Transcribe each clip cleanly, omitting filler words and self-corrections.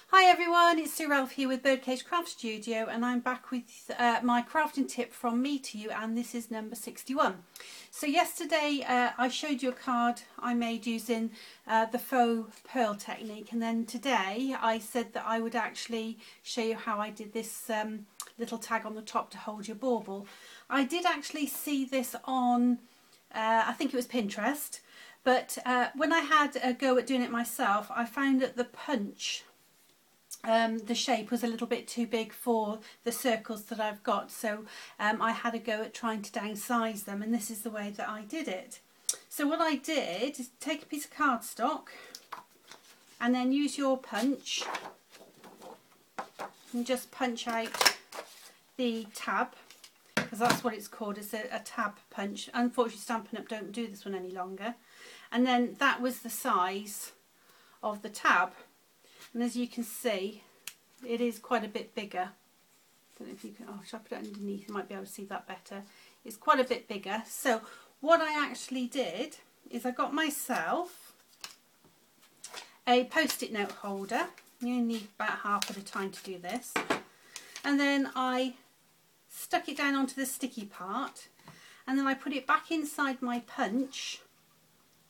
Hi everyone, it's Sue Ralph here with Birdcage Craft Studio, and I'm back with my crafting tip from me to you, and this is number 61. So yesterday I showed you a card I made using the faux pearl technique, and then today I said that I would actually show you how I did this little tag on the top to hold your bauble. I did actually see this on, I think it was Pinterest, but when I had a go at doing it myself, I found that the punch, the shape was a little bit too big for the circles that I've got, so I had a go at trying to downsize them, and this is the way that I did it. So what I did is take a piece of cardstock and then use your punch and just punch out the tab, because that's what it's called, it's a tab punch. Unfortunately Stampin' Up! Don't do this one any longer. And then that was the size of the tab. And as you can see, it is quite a bit bigger. Don't know if you can, oh, should I put it underneath? You might be able to see that better. It's quite a bit bigger. So what I actually did is I got myself a post-it note holder. You need about half at a time to do this. And then I stuck it down onto the sticky part, and then I put it back inside my punch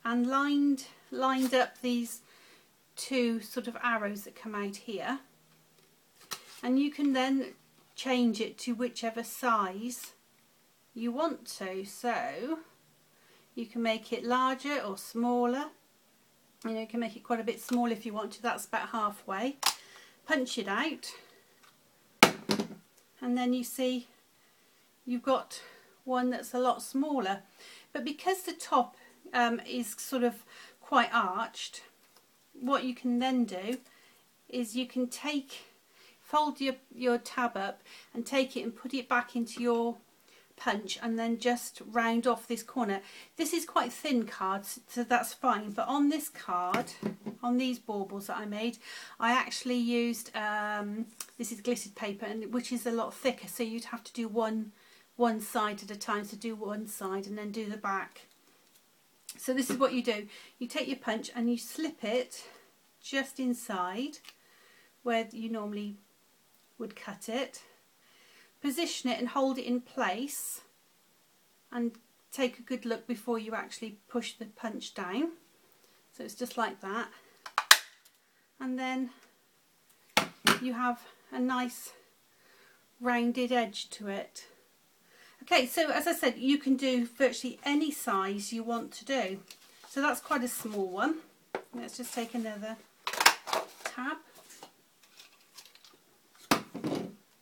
and lined up these two sort of arrows that come out here, and you can then change it to whichever size you want to. So you can make it larger or smaller. You can make it quite a bit smaller if you want to. That's about halfway. Punch it out, and then you see you've got one that's a lot smaller. But because the top is sort of quite arched, what you can then do is you can fold your tab up and take it and put it back into your punch, and then just round off this corner. This is quite thin cards, so that's fine, but on this card, on these baubles that I made, I actually used this is glittered paper, and which is a lot thicker, so you'd have to do one side at a time. So do one side and then do the back. So this is what you do. You take your punch and you slip it just inside where you normally would cut it. Position it and hold it in place, and take a good look before you actually push the punch down. So it's just like that. And then you have a nice rounded edge to it. Okay, so as I said, you can do virtually any size you want to do. So that's quite a small one. Let's just take another tab.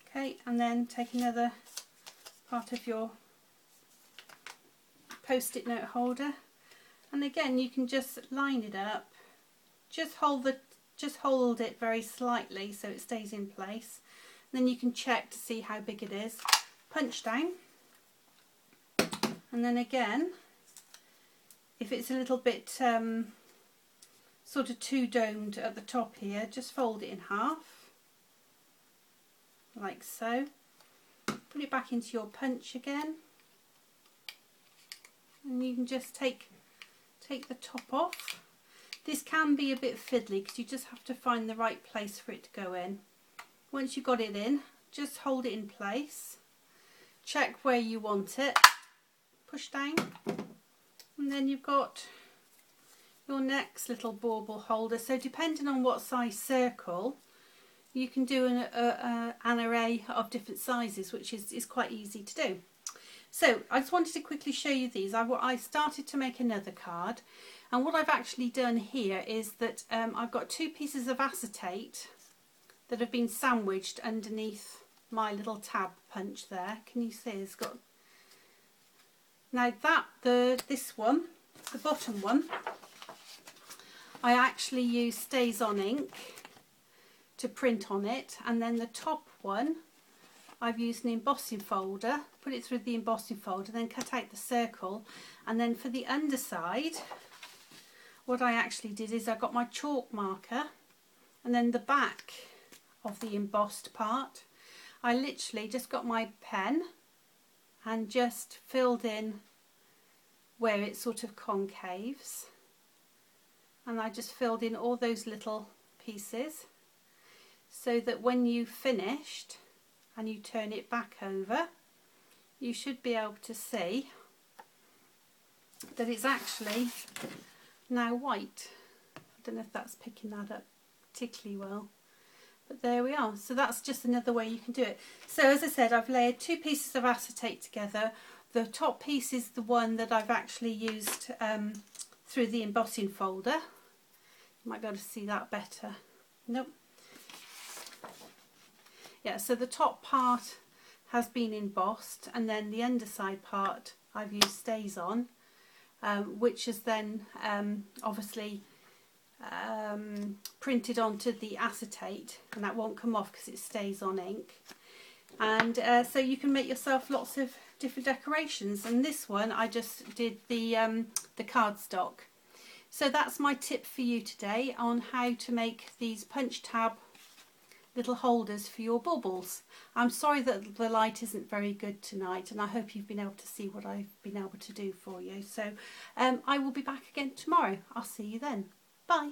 Okay, and then take another part of your post-it note holder. And again, you can just line it up. Just hold it very slightly so it stays in place. Then you can check to see how big it is. Punch down. And then again, if it's a little bit sort of too domed at the top here, just fold it in half, like so. Put it back into your punch again, and you can just take the top off. This can be a bit fiddly because you just have to find the right place for it to go in. Once you've got it in, just hold it in place, check where you want it, push down, and then you've got your next little bauble holder. So depending on what size circle, you can do an array of different sizes, which is quite easy to do. So I just wanted to quickly show you these. I started to make another card, and what I've actually done here is that I've got two pieces of acetate that have been sandwiched underneath my little tab punch there. Can you see it's got... Now this one, the bottom one, I actually use Stays On ink to print on it, and then the top one I've used an embossing folder, put it through the embossing folder, then cut out the circle. And then for the underside, what I actually did is I got my chalk marker, and then the back of the embossed part, I literally just got my pen and just filled in where it sort of concaves, and I just filled in all those little pieces. so that when you've finished and you turn it back over, you should be able to see that it's actually now white. I don't know if that's picking that up particularly well, but there we are. So that's just another way you can do it. So as I said, I've layered 2 pieces of acetate together. The top piece is the one that I've actually used through the embossing folder. You might be able to see that better. Nope. Yeah, so the top part has been embossed, and then the underside part I've used stays on, which is then obviously printed onto the acetate, and that won't come off because it stays on ink. And so you can make yourself lots of different decorations, and this one I just did the cardstock. So that's my tip for you today on how to make these punch tab little holders for your baubles. I'm sorry that the light isn't very good tonight, and I hope you've been able to see what I've been able to do for you. So I will be back again tomorrow. I'll see you then. Bye.